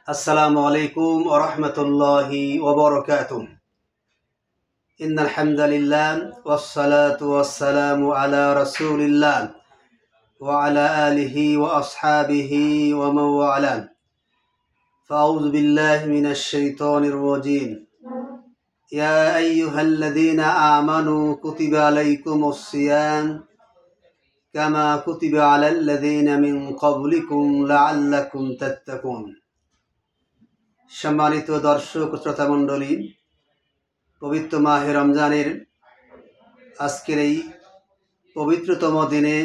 السلام عليكم ورحمة الله وبركاته. إن الحمد لله والصلاة والسلام على رسول الله وعلى آله وأصحابه ومن والاه. فأعوذ بالله من الشيطان الرجيم. يا أيها الذين آمنوا كتب عليكم الصيام كما كتب على الذين من قبلكم لعلكم تتقون. সম্মানিত দর্শক ও শ্রোতা মণ্ডলী, পবিত্র মাহে রমজানের আজকের এই পবিত্রতম দিনে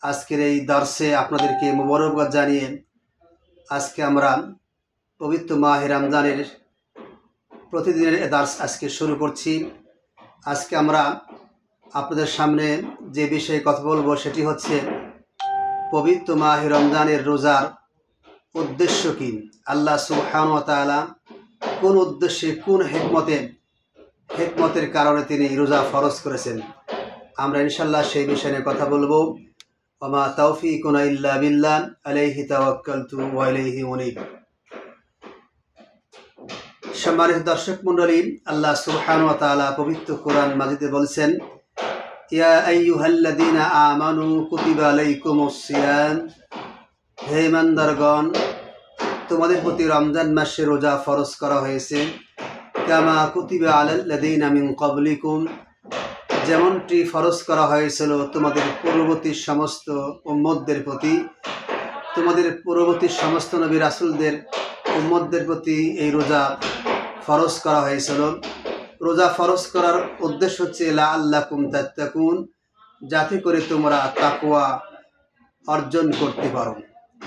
আজকের এই দর্শে আপনাদেরকে মোবারকবাদ জানিয়ে আজকে আমরা পবিত্র মাহে রমজানের প্রতিদিনের দর্শ আজকে শুরু করছি। আজকে আমরা আপনাদের সামনে যে বিষয়ে কথা বলবো সেটি হচ্ছে পবিত্র মাহে রমজানের রোজার উদ্দেশ্য কি, আল্লাহ সুবহানাহু ওয়া তাআলা কোন উদ্দেশ্যে কোন হিকমতের কারণে তিনি রোজা ফরজ করেছেন। আমরা ইনশাআল্লাহ সেই বিষয় নিয়ে কথা বলবো। ওমা তাওফীকুনা ইল্লা বিল্লাহ আলাইহি তাওয়াক্কালতু ওয়া ইলাইহি উনীব। সম্মানিত দর্শক মণ্ডলী, আল্লাহ সুবহানাহু ওয়া তাআলা পবিত্র কোরআন মাজিদে বলেছেন, ইয়া আইয়ুহাল্লাযীনা আমানু কুতিবা আলাইকুমুস সিয়াম, হে ইমানদারগণ, তোমাদের প্রতি রমজান মাসে রোজা ফরজ করা হয়েছে। কামা কুতিবা আলাল্লাযীনা মিন ক্বাবলিকুম, যেমনটি ফরজ করা হয়েছিল তোমাদের পূর্ববর্তী সমস্ত উম্মতদের প্রতি, তোমাদের পূর্ববর্তী সমস্ত নবী রাসূলদের উম্মতদের প্রতি এই রোজা ফরজ করা হয়েছিল। রোজা ফরজ করার উদ্দেশ্য হচ্ছে লাআল্লাকুম তাত্তাকুন, যাতে করে তোমরা তাকওয়া অর্জন করতে পারো।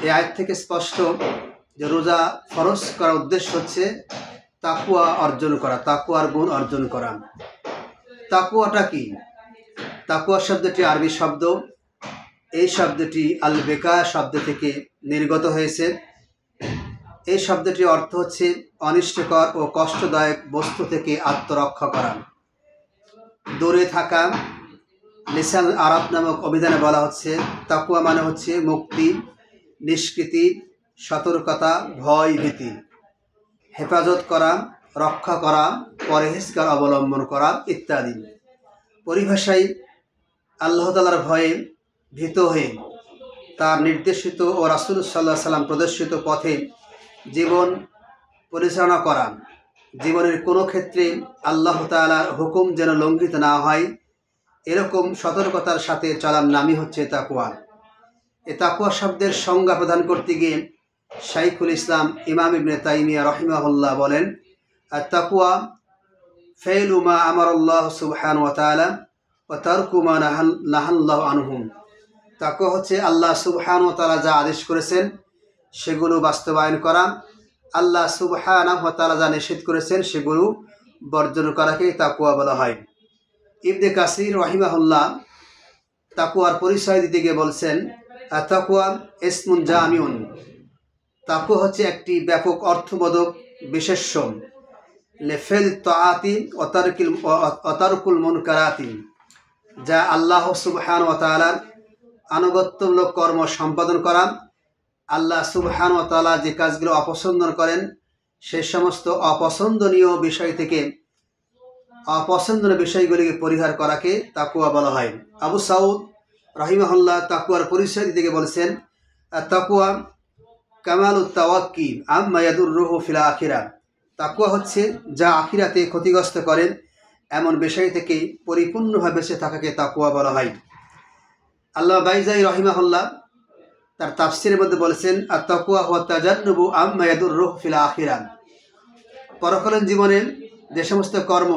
এই আয়াত থেকে স্পষ্ট যে রোজা ফরজ করার উদ্দেশ্য হচ্ছে তাকওয়া অর্জন করা, তাকওয়ার গুণ অর্জন করা। তাকওয়াটা কি? তাকওয়া শব্দটি আরবি শব্দ। এই শব্দটি আল বেকা শব্দ থেকে নির্গত হয়েছে। এই শব্দটির অর্থ হচ্ছে অনিষ্টকর ও কষ্টদায়ক বস্তু থেকে আত্মরক্ষা করা, দূরে থাকা। লিসান আরব নামক অভিধানে বলা হচ্ছে তাকওয়া মানে হচ্ছে মুক্তি, নিষ্কৃতি, সতর্কতা, ভয় ভীতি, হেফাজত করা, রক্ষা করা, পরহেজগার অবলম্বন করা ইত্যাদি। পরিভাষায় আল্লাহ তাআলার ভয়ে ভীত হয়ে তার নির্দেশিত ও রাসূল সাল্লাল্লাহু আলাইহি সাল্লাম প্রদর্শিত পথে জীবন পরিচালনা করা, জীবনের কোনো ক্ষেত্রে আল্লাহ তাআলার হুকুম যেন লঙ্ঘিত না হয় এরকম সতর্কতার সাথে চলার নামই হচ্ছে তাকওয়া। এ তাকওয়া শব্দের সংজ্ঞা প্রদান করতে গিয়ে শাইখুল ইসলাম ইমাম ইবনে তাইমিয়া রাহিমাহুল্লাহ বলেন, আত-তাকওয়া ফাইলু মা আমারাল্লাহু সুবহানাহু ওয়া তাআলা ওয়া তারকু মা নাহাল্লাহু আনহু। তাকওয়া হচ্ছে আল্লাহ সুবহানাহু ওয়া তাআলা যা আদেশ করেছেন সেগুলো বাস্তবায়ন করা, আল্লাহ সুবহানাহু ওয়া তাআলা যা নিষেধ করেছেন সেগুলো বর্জন করাকে তাকওয়া বলা হয়। ইবনে কাসির রাহিমাহুল্লাহ তাকওয়ার পরিচয় দিতে গিয়ে বলছেন, আত-তাকওয়া ইসমুন জামিউন, তাকওয়া হচ্ছে একটি ব্যাপক অর্থবোধক বিশেষ্য, লিফিল তাআতি ওয়া তারকুল মুনকারাতি, যা আল্লাহ সুবহানাহু ওয়া তাআলার আনুগত্যমূলক কর্ম সম্পাদন করা, আল্লাহ সুবহানাহু ওয়া তাআলা যে কাজগুলো অপছন্দ করেন সেই সমস্ত অপছন্দনীয় বিষয় থেকে অপছন্দনীয় বিষয়গুলিকে পরিহার করাকে তাকওয়া বলা হয়। আবু সাউদ রাহিমাহুল্লাহ তাকওয়ার পরিচয় দিতে গিয়ে বলেছেন, তাকওয়া কামালুত তাওয়াক্কি আম্মা ইয়াদুররুহু ফিল আখিরাহ, তাকওয়া হচ্ছে যা আখিরাতে ক্ষতিগ্রস্ত করেন এমন বিষয় থেকে পরিপূর্ণভাবে বেঁচে থাকাকে তাকওয়া বলা হয়। আল্লাহ বাইজাই রাহিমাহুল্লাহ তার তাফসিরের মধ্যে বলেছেন, আত-তাকওয়া হুয়া তাজান্নুবু আম্মা ইয়াদুররুহু ফিল আখিরাহ, পরকালীন জীবনে যে সমস্ত কর্ম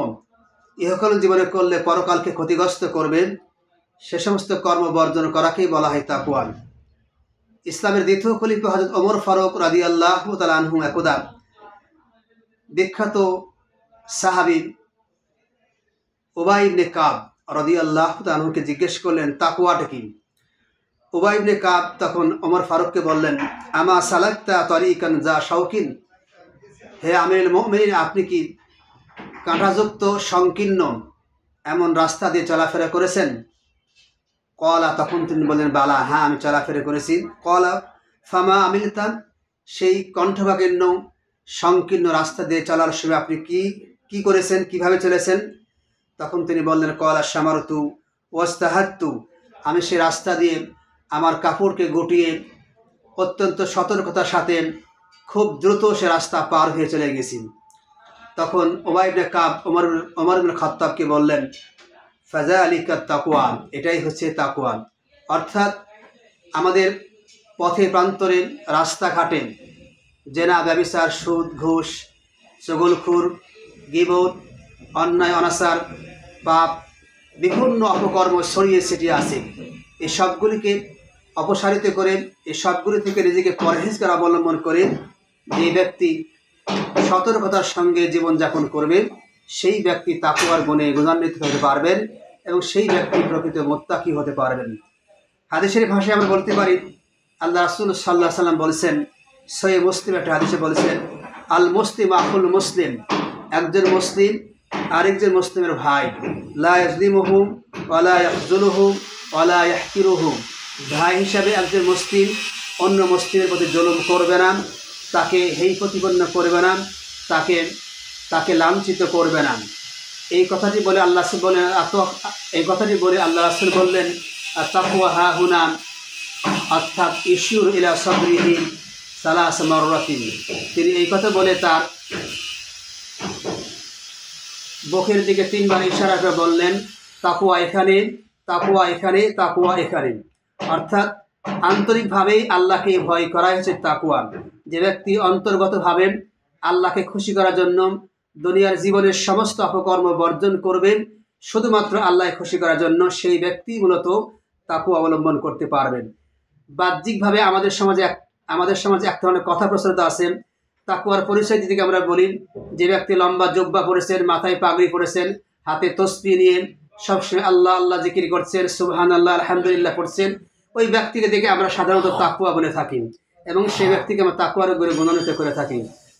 ইহকালীন জীবনে করলে পরকালকে ক্ষতিগ্রস্ত করবে সে সমস্ত কর্ম বর্জন করাকেই বলা হয় তাকওয়া। ইসলামের দ্বিতীয় খলিফা হযরত ওমর ফারুক রাদিয়াল্লাহু তাআলা আনহু একদা বিখ্যাত সাহাবী উবাই ইবনে কাব রাদিয়াল্লাহু তাআলা আনহুকে জিজ্ঞেস করলেন তাকওয়াটা কি। উবাই ইবনে কাব তখন ওমর ফারুককে বললেন, আমা সালাকতা তরিকান যা শাওকিন, হে আমিরুল মুমিনিন, আপনি কি কাঁটাযুক্ত সংকীর্ণ এমন রাস্তা দিয়ে চলাফেরা করেছেন? কলা, তখন তিনি বললেন বালা, হ্যাঁ আমি চলাফেরা করেছি। কলা ফামা আমিলতান, সেই কণ্ঠভাগিন্য সংকীর্ণ রাস্তা দিয়ে চলার সময় আপনি কি করেছেন, কিভাবে চলেছেন? তখন তিনি বললেন, কলা সামারতু ওয়াস্তাহাত্তু, আমি সেই রাস্তা দিয়ে আমার কাপড়কে গুটিয়ে অত্যন্ত সতর্কতার সাথে খুব দ্রুত সে রাস্তা পার হয়ে চলে গেছি। তখন উবাই ইবনে কাব ওমর ইবনে খাত্তাবকে বললেন, ফাযালিকা তাকওয়া, এটাই হচ্ছে তাকওয়া। অর্থাৎ আমাদের পথে প্রান্তরে রাস্তাঘাটে জেনা, ব্যভিচার, সুদ, ঘুষ, চগলখুর, গীবত, অন্যায়, অনাচার, পাপ, বিভিন্ন অপকর্ম ছড়িয়ে ছিটিয়ে আছে। এই সবগুলিকে অপসারিত করে, এই সবগুলি থেকে নিজেকে পরহেজগার অবলম্বন করে যে ব্যক্তি সতর্কতার সঙ্গে জীবনযাপন করবে, সেই ব্যক্তি তাকওয়ার গুণে গুণান্বিত হতে পারবেন এবং সেই ব্যক্তি প্রকৃত মুত্তাকি হতে পারবেন। হাদিসের ভাষায় আমরা বলতে পারি, আল্লাহ রাসূল সাল্লাল্লাহু আলাইহি ওয়াসাল্লাম বলেছেন, সহিহ মুসলিম একটা হাদিসে বলেছেন, আল মুসলিম আখুল মুসলিম, একজন মুসলিম আরেকজন মুসলিমের ভাই, লা ইয়াজলিমুহু ওয়া লা ইয়াখযুলুহু ওয়া লা ইয়াহকিরুহু, ভাই হিসাবে একজন মুসলিম অন্য মুসলিমের প্রতি জুলুম করবে না, তাকে হেয় প্রতিপন্ন করবে না, তাকে লাঞ্ছিত করবে না। এই কথাটি বলে আল্লাহ রাসূল বললেন, তাকওয়া হা হুনা, অর্থাৎ ইশিউর ইলা সাদরিহি সালাস মাররাতিন। তিনি এই কথা বলে তার বুকের দিকে 3 বার ইশারা করে বললেন, তাকওয়া এখানে, তাকওয়া এখানে, তাকওয়া এখানে। অর্থাৎ আন্তরিকভাবেই আল্লাহকে ভয় করা হচ্ছে তাকওয়া। যে ব্যক্তি অন্তর্গতভাবে আল্লাহকে খুশি করার জন্য দুনিয়ার জীবনের সমস্ত অপকর্ম বর্জন করবেন, শুধুমাত্র আল্লাহকে খুশি করার জন্য, সেই ব্যক্তি মূলত তাকওয়া অবলম্বন করতে পারবেন। বাহ্যিকভাবে আমাদের সমাজে এক ধরনের কথা প্রচলিত আছে, তাকওয়ার পরিচয় দিকে আমরা বলি, যে ব্যক্তি লম্বা জুব্বা পরেছেন, মাথায় পাগড়ি পরেছেন, হাতে তসবিহ নিয়ে সবসময় আল্লাহ আল্লাহ জিকির করছেন, সুবহানাল্লাহ, আলহামদুলিল্লাহ পড়ছেন, ওই ব্যক্তিকে দেখে আমরা সাধারণত তাকওয়া বলে থাকি এবং সেই ব্যক্তিকে আমরা তাকওয়ার গুণে গুণান্বিত করে থাকি।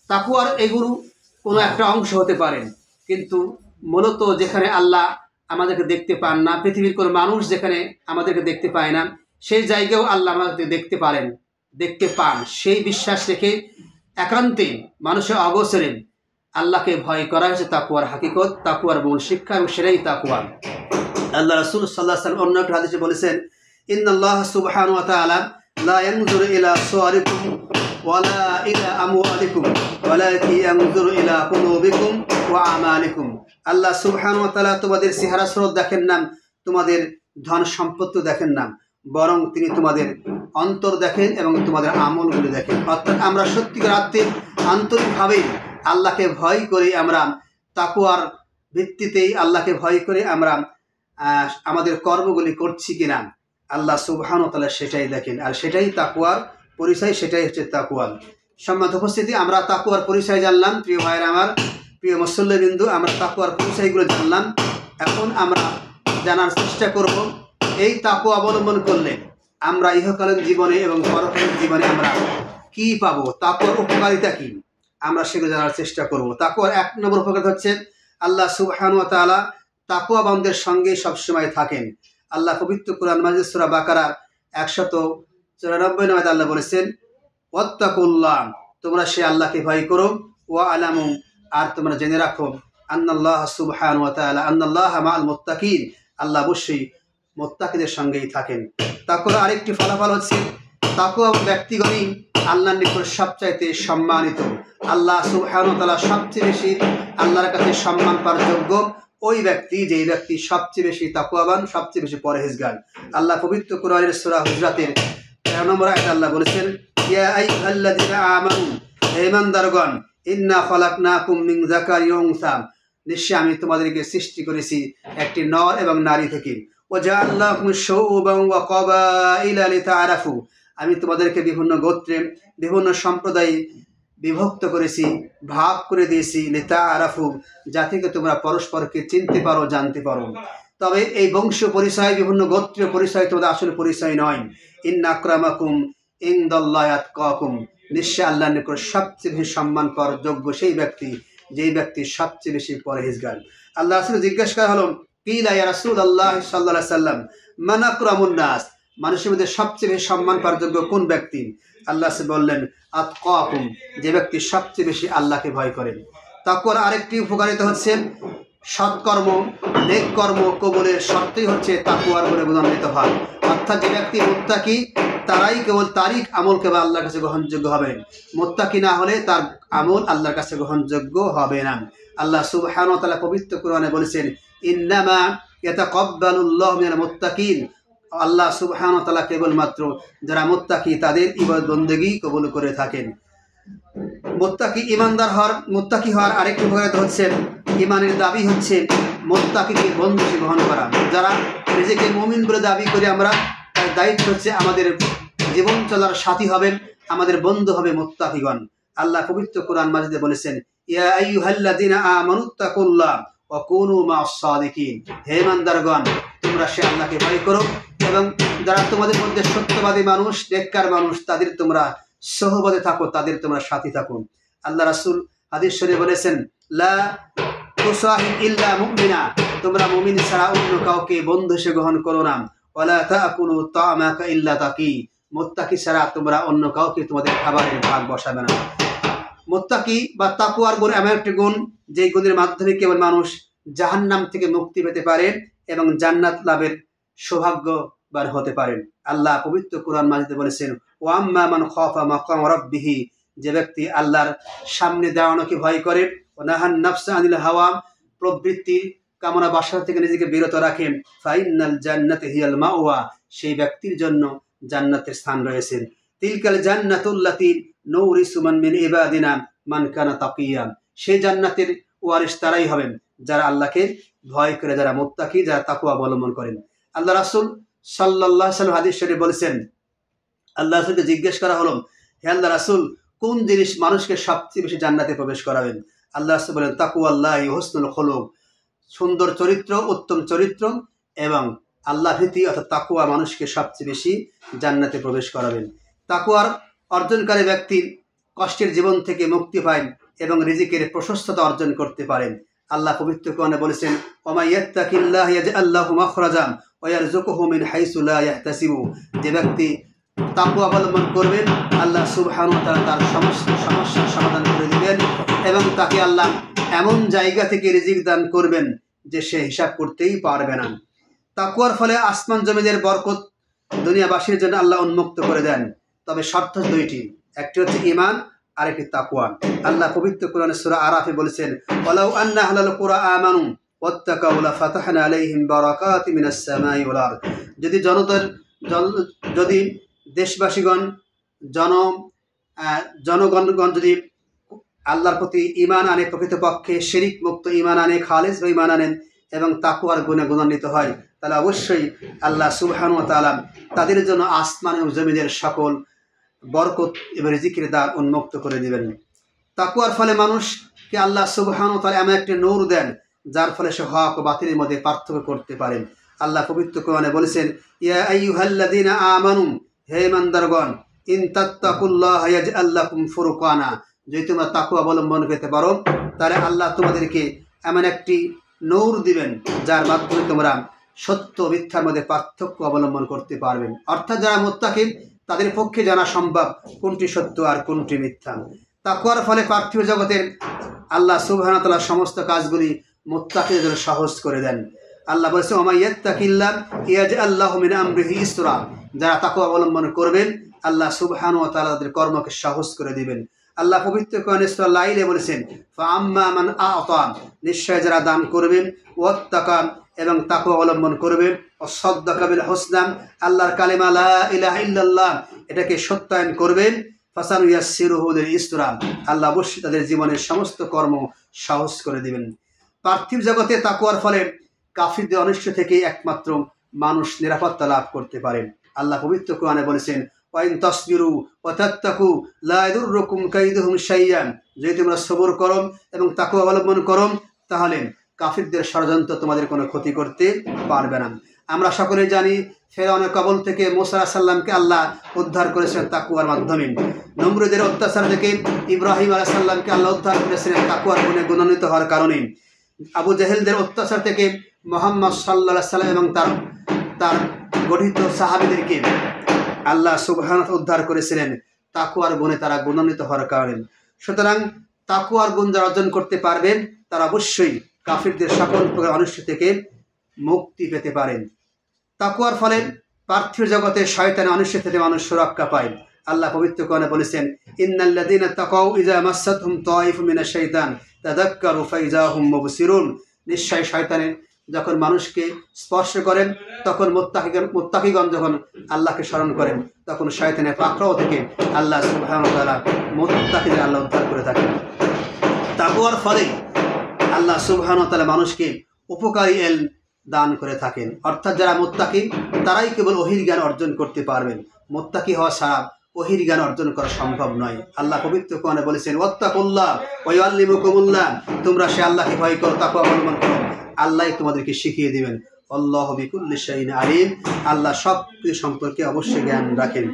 তাকওয়ার এগুলো কোনো একটা অংশ হতে পারেন, কিন্তু মূলত যেখানে আল্লাহ আমাদেরকে দেখতে পান না, পৃথিবীর কোনো মানুষ যেখানে আমাদেরকে দেখতে পায় না, সেই জায়গায়ও আল্লাহ আমাদেরকে দেখতে পান, সেই বিশ্বাস রেখে একান্তে মানুষের অগোচরে আল্লাহকে ভয় করা হয়েছে তাকওয়ার হাকিকত, তাকওয়ার মূল শিক্ষা, এবং সেটাই তাকওয়া। আল্লাহ রাসূল সাল্লাল্লাহু আলাইহি ওয়াসাল্লাম অন্য একটা হাদিসে বলেছেন, ইন্নাল্লাহ সুবহানাহু ওয়া তাআলা লা ইয়ানজুরু ইলা সুওয়ারিকুম ওয়া লা ইলা আমওয়ালিকুম ওয়ালাকিন ইয়ানজুরু ইলা কুলুবিকুম ওয়া আমালিকুম। আল্লাহ সুবহানাহু ওয়া তাআলা তোমাদের চেহারা স্রোত দেখেন না, তোমাদের ধন সম্পত্তি দেখেন না, বরং তিনি তোমাদের অন্তর দেখেন এবং তোমাদের আমলগুলো দেখেন। অর্থাৎ আমরা সত্যিকার অর্থে আন্তরিকভাবে আল্লাহকে ভয় করে, আমরা তাকওয়ার ভিত্তিতেই আল্লাহকে ভয় করে আমরা আমাদের কর্মগুলি করছি কিনা, আল্লাহ সুবহানাহু ওয়া তাআলা সেটাই দেখেন। আর সেটাই তাকওয়ার পরিচয়, সেটাই হচ্ছে তাকওয়া। সম্মানিত উপস্থিতি, আমরা তাকওয়ার পরিচয় জানলাম। প্রিয় ভাইয়েরা আমার, প্রিয় মুসল্লিবিন্দু, আমরা তাকওয়ার পরিচয়গুলো জানলাম। এখন আমরা জানার চেষ্টা করব, এই তাকওয়া অবলম্বন করলে আমরা ইহকালীন জীবনে এবং পরকালীন জীবনে আমরা কি পাবো, তাকওয়ার উপকারিতা কি, আমরা সেগুলো জানার চেষ্টা করব। তাকওয়ার 1 নম্বর উপকারিতা হচ্ছে, আল্লাহ সুবহানাহু ওয়া তাআলা তাকওয়াবানদের সঙ্গে সবসময় থাকেন। আল্লাহ পবিত্র কোরআন মাজিদ সূরা বাকারার 194 নম্বরে আল্লাহ বলেছেন, ওয়াত্তাকুল্লাহ, তোমরা সে আল্লাহকে ভয় করো, ওয়া আলামু, আর তোমরা জেনে রাখো, আন্নাল্লাহ সুবহানাহু ওয়া তাআলা আন্নাল্লাহ মাআল মুত্তাকিন, আল্লাহ অবশ্যই মুত্তাকিদের সঙ্গেই থাকেন। তাকওয়ার আরেকটি ফলাফল হচ্ছে, তাকওয়া ব্যক্তিগণই আল্লাহর নিকট সবচাইতে সম্মানিত। আল্লাহ সুবহানাহু ওয়া তাআলা সবচেয়ে বেশি আল্লাহর কাছে সম্মান পাওয়ার যোগ্য ওই ব্যক্তি, যেই ব্যক্তি সবচেয়ে বেশি তাকওয়াবান, সবচেয়ে বেশি পরহেজগার। আল্লাহ পবিত্র কোরআনের সূরা হুজরাতের 13 নম্বর আয়াতে আল্লাহ বলেছেন, ইয়া আইয়ুহাল্লাযীনা আমানু, হে ঈমানদারগণ, ইন্না খালাকনাকুম মিন যাকারিন ওয়া উনসা, নিশ্চয় আমি তোমাদেরকে সৃষ্টি করেছি একটি নর এবং নারী থেকে, ওয়া জাআলনাকুম শুউবান ওয়া ক্বাবাইলা লিতাআরাফু, আমি তোমাদেরকে বিভিন্ন গোত্রে, বিভিন্ন সম্প্রদায়ে বিভক্ত করেছি, ভাগ করে দিয়েছি, লিতাআরাফু, যাতে তোমরা পরস্পরকে চিনতে পারো, জানতে পারো। তবে এই বংশ পরিচয়, বিভিন্ন গোত্রীয় পরিচয় তোমাদের আসল পরিচয় নয়। ইন্না আকরামাকুম ইনদাল্লাহি আতকাকুম, নিশ্চয় আল্লাহর নিকট সবচেয়ে বেশি সম্মান পাওয়ার যোগ্য সেই ব্যক্তি, যেই ব্যক্তি সবচেয়ে বেশি পরহেজগার। আল্লাহ রাসূল জিজ্ঞাসা করা হলো, কিলা ইয়া রাসূলুল্লাহ সাল্লাল্লাহু আলাইহি ওয়াসাল্লাম, মান আকরামুন নাস, মানুষের মধ্যে সবচেয়ে বেশি সম্মান পাওয়ার যোগ্য কোন ব্যক্তি? আল্লাহ বললেন আতকাকুম, যে ব্যক্তি সবচেয়ে বেশি আল্লাহকে ভয় করেন। তাকওয়ার আরেকটি উপকারিতা হচ্ছে সৎকর্ম নেক কর্ম কবুলের শর্তই হচ্ছে তাকওয়ার বলে গুণান্বিত হয়। অর্থাৎ যে ব্যক্তি মুত্তাকি তারাই কেবল তারিখ আমল কেবল আল্লাহর কাছে গ্রহণযোগ্য হবে, মুত্তাকি না হলে তার আমল আল্লাহর কাছে গ্রহণযোগ্য হবে না। আল্লাহ সুবহানাহু ওয়া তাআলা পবিত্র কোরআনে বলেছেন ইন্নামা ইয়াতাকাব্বালুল্লাহু মিনাল মুত্তাকিন, আল্লাহ সুবহানাহু ওয়া তাআলা কেবলমাত্র যারা মুত্তাকি তাদের ইবাদত বন্দেগী কবুল করে থাকেন। মুত্তাকি ইমানদার হওয়ার মুত্তাকি হওয়ার আরেকটি উপকারিতা হচ্ছে ইমানের দাবি হচ্ছে মুত্তাকিকে বন্ধু গ্রহণ করা। যারা নিজেকে মুমিন বলে দাবি করে আমরা, তার দায়িত্ব হচ্ছে আমাদের জীবন চলার সাথী হবেন, আমাদের বন্ধু হবে মুত্তাকিগণ। আল্লাহ পবিত্র কোরআন মাজিদে বলেছেন ইয়া আইয়ুহাল্লাযীনা আমানুত্তাকুল্লাহ ওয়া কুনু মা'আস সাদিকিন, হে ইমানদারগণ তোমরা সে আল্লাহকে ভয় করো এবং যারা তোমাদের মধ্যে সত্যবাদী মানুষ নেককার মানুষ তাদের তোমরা সহবতে থাকো, তাদের তোমরা সাথী থাকো। আল্লাহ রাসূল হাদিস শরীফে বলেছেন লা তুসাহিব ইল্লা মুমিনা, তোমরা মুমিন ছাড়া অন্য কাউকে বন্ধু হিসেবে গ্রহণ করো না। ওয়ালা তাকুলু তা'মাকা ইল্লা তাকি, মুত্তাকি ছাড়া তোমরা অন্য কাউকে তোমাদের খাবারের ভাগ বসাবে না। মুত্তাকি বা তাকওয়ার গুণ এমন একটি গুণ যে গুণের মাধ্যমে কেবল মানুষ জাহান্নাম থেকে মুক্তি পেতে পারে এবং জান্নাত লাভের সৌভাগ্যবান হতে পারেন। আল্লাহ পবিত্র কোরআন মাজিদে বলেছেন ওয়া আম্মা মান খাফা মাকাম রাব্বিহি, যে ব্যক্তি আল্লাহর সামনে দাঁড়ানোকে ভয় করে, ওয়া নাহান নাফসা আনিল হাওয়া, প্রবৃত্তি কামনা বাসনা থেকে নিজেকে বিরত রাখেন, ফাইনাল জান্নাতু হিয়াল মাওয়া, সেই ব্যক্তির জন্য জান্নাতের স্থান রয়েছে। তিলকাল জান্নাতুল্লাতী নুরিসু মান মিন ইবাদিনা মান কানা তাকিয়া, সেই জান্নাতের ওয়ারিস তারাই হবেন যারা আল্লাহকে ভয় করে, যারা মুত্তাকি, যারা তাকওয়া অবলম্বন করেন। আল্লাহ রাসূল সাল্লাল্লাহু আলাইহি ওয়াসাল্লাম হাদিস শরীফে বলেছেন, আল্লাহ রাসূলকে জিজ্ঞেস করা হলো হে আল্লাহ রাসূল কোন জিনিস মানুষকে সবচেয়ে বেশি জান্নাতে প্রবেশ করাবেন? আল্লাহ রাসূল বলেন তাকওয়াল্লাহি হুসনুল খুলুক, সুন্দর চরিত্র, উত্তম চরিত্র এবং আল্লাহ ভীতি অর্থাৎ তাকওয়া মানুষকে সবচেয়ে বেশি জান্নাতে প্রবেশ করাবেন। তাকওয়ার অর্জনকারী ব্যক্তি কষ্টের জীবন থেকে মুক্তি পায় এবং রিজিকের প্রশস্ততা অর্জন করতে পারেন। আল্লাহ পবিত্র কোরআনে বলেছেন ওয়া ইয়াত্তাকিল্লাহা ইয়াজআল লাহু মাখরাজান ওয়া ইয়ারযুকুহু মিন হাইসু লা ইয়াহতাসিবু, যে ব্যক্তি তাকওয়া অবলম্বন করবেন আল্লাহ সুবহানাহু ওয়া তাআলা তার সমস্ত সমস্যার সমাধান করে দিবেন এবং তাকে আল্লাহ এমন জায়গা থেকে রিজিক দান করবেন যে সে হিসাব করতেই পারবে না। তাকওয়ার ফলে আসমান জমিনের বরকত দুনিয়াবাসীর জন্য আল্লাহ উন্মুক্ত করে দেন, তবে শর্ত দুইটি, একটি হচ্ছে ঈমান আর একটি তাকওয়া। আল্লাহ পবিত্র কোরআনে সূরা আরাফে বলেছেন ওয়ালাউ আন্না আহলাল কুরআ আমানু ওয়াত্তাকাউ লাফাতাহনা আলাইহিম বারাকাতিন মিনাস সামাই ওয়াল আরদ, যদি দেশবাসীগণ জনগণগণ যদি আল্লাহর প্রতি ঈমান আনে, প্রকৃতপক্ষে শিরিক মুক্ত ঈমান আনে, খালিস ঈমান আনেন এবং তাকওয়ার গুণে গুণান্বিত হয়, তাহলে অবশ্যই আল্লাহ সুবহানাহু ওয়া তাআলা তাদের জন্য আসমান এবং জমিনের সকল বরকত এবং রিজিকের দ্বার উন্মুক্ত করে দিবেন। তাকওয়ার ফলে মানুষকে আল্লাহ সুবহানাহু ওয়া তাআলা এমন একটি নূর দেন যার ফলে সে হক ও বাতিলের মধ্যে পার্থক্য করতে পারেন। আল্লাহ পবিত্র কোরআনে বলেছেন ইয়া আইয়ুহাল্লাযীনা আমানু, হে ইমানদারগণ ইন তাত্তাকুল্লাহা ইয়াজআল লাকুম ফুরকানা, যদি তোমরা তাকওয়া অবলম্বন করতে পারো তাহলে আল্লাহ তোমাদেরকে এমন একটি নূর দিবেন যার মাধ্যমে তোমরা সত্য মিথ্যার মধ্যে পার্থক্য অবলম্বন করতে পারবেন। অর্থাৎ যারা মুত্তাকি তাদের পক্ষে জানা সম্ভব কোনটি সত্য আর কোনটি মিথ্যা। তাকওয়ার ফলে পার্থিব জগতের আল্লাহ সুবহানাহু ওয়া তাআলা সমস্ত কাজগুলি মুত্তাকিদের জন্য সহজ করে দেন। আল্লাহ বলেছে ওয়া মাইয়াত্তাকিল্লাহ ইয়াজআল লাহু মিন আমরিহি ইসরা, যারা তাকওয়া অবলম্বন করবেন আল্লাহ সুবহানাহু ওয়া তাআলা তাদের কর্মকে সহজ করে দিবেন। আল্লাহ পবিত্র কোরআনে সূরা লাইলে বলেছেন ফাআম্মা মান আ'তা, নিশ্চয় যারা দান করবেন, ওয়াত্তাকা এবং তাকওয়া অবলম্বন করবেন, ওয়াসাদ্দাকা বিল হুসনা আল্লাহর কালিমা লা ইলাহা ইল্লাল্লাহ এটাকে সত্যায়ন করবেন, ফাসানুয়াসসিরুহু লিল ইসরা, আল্লাহ অবশ্যই তাদের জীবনের সমস্ত কর্ম সহজ করে দিবেন। পার্থিব জগতে তাকওয়ার ফলে কাফিরদের অনিষ্ট থেকে একমাত্র মানুষ নিরাপত্তা লাভ করতে পারেন। আল্লাহ পবিত্র কোরআনে বলেছেন ওয়াইন তাসবিরু ওয়া তাত্তাকু লা ইয়াদুররুকুম কাইদুহুম শাইআন, যদি তোমরা সবর করো এবং তাকওয়া অবলম্বন করো তাহলে কাফিরদের ষড়যন্ত্র তোমাদের কোনো ক্ষতি করতে পারবে না। আমরা সকলে জানি ফেরাউনের কবল থেকে মূসা আলাইহিস সালামকে আল্লাহ উদ্ধার করেছেন তাকওয়ার মাধ্যমে। নমরুদের অত্যাচার থেকে ইব্রাহিম আলাইহিস সালামকে আল্লাহ উদ্ধার করেছেন তাকওয়ার গুণে গুণান্বিত হওয়ার কারণে। আবু জাহেলদের অত্যাচার থেকে মুহাম্মদ সাল্লাল্লাহু আলাইহি সাল্লাম এবং তার তার গঠিত সাহাবীদেরকে আল্লাহ সুবহানাহু উদ্ধার করেছিলেন তাকওয়ার গুণে তারা গুণান্বিত হওয়ার কারণে। সুতরাং তাকওয়ার গুণ যারা অর্জন করতে পারবেন তারা অবশ্যই কাফিরদের সকল প্রকার অনিষ্ট থেকে মুক্তি পেতে পারেন। তাকওয়ার ফলে পার্থিব জগতে শয়তানের অনিষ্ট থেকে মানুষ সুরক্ষা পায়। আল্লাহ পবিত্র কোরআনে বলেছেন, ইন্নাল্লাযীনা তাকাউ ইযা মাসাতহুম তায়িফুম মিনাশ শাইতান তাযাক্কারু ফাইযা হুম মুবসিরুন। নিশ্চয় শয়তানের যখন মানুষকে স্পর্শ করেন তখন মুত্তাকিগণ যখন আল্লাহকে স্মরণ করেন তখন শয়তানের পাকড়াও থেকে আল্লাহ সুবহানাহু ওয়া তাআলা মুত্তাকিদের আল্লাহ উদ্ধার করে থাকেন। তাকওয়ার ফলে আল্লাহ সুবহানাহু ওয়া তাআলা মানুষকে উপকারী ইলম দান করে থাকেন। অর্থাৎ যারা মুত্তাকি তারাই কেবল ওহীর জ্ঞান অর্জন করতে পারবেন। মুত্তাকি হওয়া ছাড়া ওহীর জ্ঞান অর্জন করা সম্ভব নয়। আল্লাহ পবিত্র কোরআনে বলেছেন, ওয়াত্তাকুল্লাহ ওয়া ইউআল্লিমুকুমুল্লাহ, তোমরা সে আল্লাহকে ভয় করো, তাকওয়া অবলম্বন করো, আল্লাহ তোমাদেরকে শিখিয়ে দিবেন। আল্লাহু বিকুল্লি শাইইন আলিম, আল্লাহ সব কিছু সম্পর্কে অবশ্যই জ্ঞান রাখেন।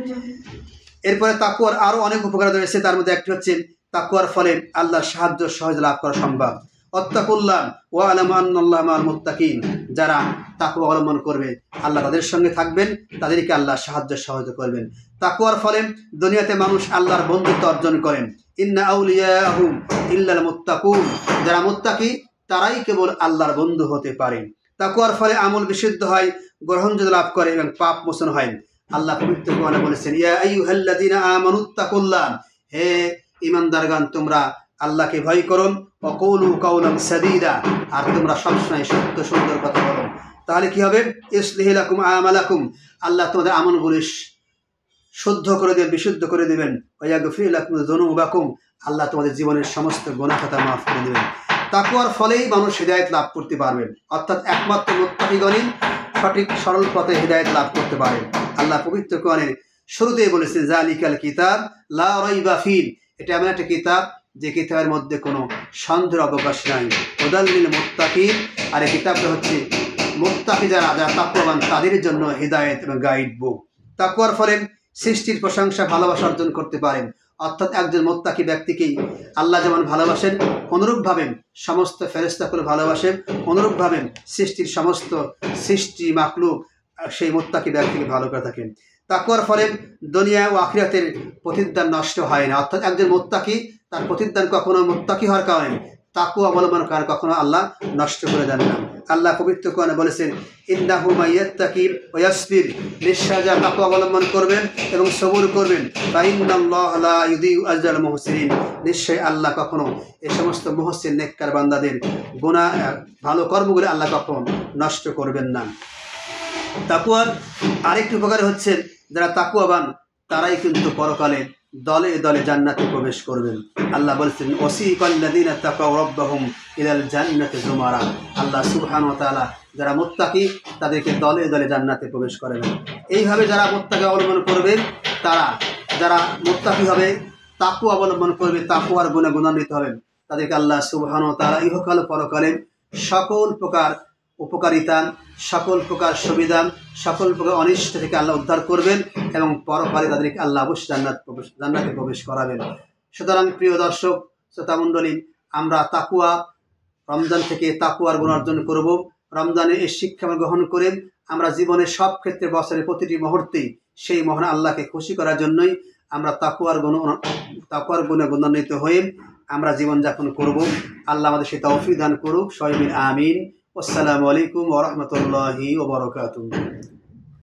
এরপরে তাকওয়ার আরও অনেক উপকারিতা রয়েছে। তার মধ্যে একটি হচ্ছে তাকওয়ার ফলে আল্লাহর সাহায্য সহজে লাভ করা সম্ভব। ওয়াত্তাকুল্লাহ ওয়া আলামু আন্নাল্লাহা মাআল মুত্তাকিন, যারা তাকওয়া অবলম্বন করবে আল্লাহ তাদের সঙ্গে থাকবেন, তাদেরকে আল্লাহ সাহায্য সহযোগিতা করবেন। তাকওয়ার ফলে দুনিয়াতে মানুষ আল্লাহর বন্ধুত্ব অর্জন করেন। ইন্না আউলিয়াহু ইল্লাল মুত্তাকুন, যারা মুত্তাকি তারাই কেবল আল্লাহর বন্ধু হতে পারে। তাকওয়ার ফলে আমল বিশুদ্ধ হয়, গ্রহণযোগ্য লাভ করে এবং পাপ মোচন হয়। আল্লাহ পবিত্র কোরআনে বলেছেন, ইয়া আইয়ুহাল্লাযীনা আমানুত্তাকুল্লাহ, হে ঈমানদারগণ তোমরা আল্লাহকে ভয় করো, ওয়া কুলু কাওলান সাদীদা, আর তোমরা সবসময় সত্য সুন্দর কথা বলো। তাহলে কি হবে? ইসলিহ লাকুম আমালাকুম, আল্লাহ তোমাদের আমলগুলি শুদ্ধ করে দেবেন, বিশুদ্ধ করে দেবেন। ওয়া ইয়াগফির লাকুম যুনুবাকুম, আল্লাহ তোমাদের জীবনের সমস্ত গুনাহ খাতা মাফ করে দেবেন। তাকওয়ার ফলেই মানুষ হিদায়াত লাভ করতে পারবেন। অর্থাৎ একমাত্র মুত্তাকিগণই সঠিক সরল পথে হিদায়াত লাভ করতে পারেন। আল্লাহ পবিত্র কোরআনের শুরুতেই বলেছেন, যালিকাল কিতাব লা রাইবা ফীহ, এটা এমন একটা কিতাব যে কিতাবের মধ্যে কোনো সন্দেহের অবকাশ নাই। হুদাল লিল মুত্তাকিন, আর এই কিতাবটা হচ্ছে মুত্তাকি যারা তাকওয়াবান তাদের জন্য হিদায়াত এবং গাইড বুক। তাকওয়ার ফলে সৃষ্টির প্রশংসা ভালোবাসা অর্জন করতে পারেন। অর্থাৎ একজন মুত্তাকি ব্যক্তিকেই আল্লাহ যেমন ভালোবাসেন, অনুরূপভাবে সমস্ত ফেরেশতাগুলো ভালোবাসেন, অনুরূপভাবে সৃষ্টির সমস্ত সৃষ্টি মাখলুক সেই মুত্তাকি ব্যক্তিকে ভালো করে থাকেন। তাকওয়ার ফলে দুনিয়া ও আখিরাতের প্রতিদান নষ্ট হয় না। অর্থাৎ একজন মুত্তাকি তার প্রতিদান কখনো মুত্তাকি হওয়ার কারণে তাকওয়া অবলম্বন করার কখনো আল্লাহ নষ্ট করে দেন না। আল্লাহ পবিত্র কোরআনে বলেছেন, ইন্নাহু মাইয়াত্তাকি ওয়া ইয়াসবির, নিশ্চয় যারা তাকওয়া অবলম্বন করবেন এবং সবর করবেন, ফাইন্নাল্লাহা লা ইউযিউ আজরাল মুহসিনিন, নিশ্চয় আল্লাহ কখনো এই সমস্ত মুহসিন নেককার বান্দাদের গুনাহ ভালো কর্মগুলো আল্লাহ কখনো নষ্ট করবেন না। তাকওয়ার আরেকটি উপকার হচ্ছে যারা তাকওয়াবান তারাই কিন্তু পরকালে দলে দলে জান্নাতে প্রবেশ করবেন। আল্লাহ বলেছেন, ওয়াসিকাল্লাযীনা তাকাউ রাব্বাহুম ইলাল জান্নাতি যুমারা, আল্লাহ সুবহানাহু ওয়া তাআলা যারা মুত্তাকি তাদেরকে দলে দলে জান্নাতে প্রবেশ করাবেন। এইভাবে যারা মুত্তাকি অবলম্বন করবে, তারা যারা মুত্তাকি হবে, তাকওয়া অবলম্বন করবে, তাকওয়ার গুণে গুণান্বিত হবেন, তাদেরকে আল্লাহ সুবহানাহু ওয়া তাআলা ইহকাল পরকালে সকল প্রকার উপকারিতা, সকল প্রকার সুবিধা, সকল প্রকার অনিষ্ট থেকে আল্লাহ উদ্ধার করবেন এবং পরকালে তাদেরকে আল্লাহ অবশ্যই জান্নাতে প্রবেশ করাবেন। সুতরাং প্রিয় দর্শক শ্রোতা মণ্ডলী, আমরা তাকওয়া রমজান থেকে তাকওয়ার গুণ অর্জন করব। রমজানের এই শিক্ষা গ্রহণ করে আমরা জীবনের সব ক্ষেত্রে বছরের প্রতিটি মুহূর্তেই সেই মহান আল্লাহকে খুশি করার জন্যই আমরা তাকওয়ার গুণে গুণান্বিত হয়ে আমরা জীবনযাপন করব। আল্লাহ আমাদের সেই তৌফিক দান করুক। সবাই আমিন। আসসালামু আলাইকুম ওয়া রাহমাতুল্লাহি ওয়া বারাকাতুহু।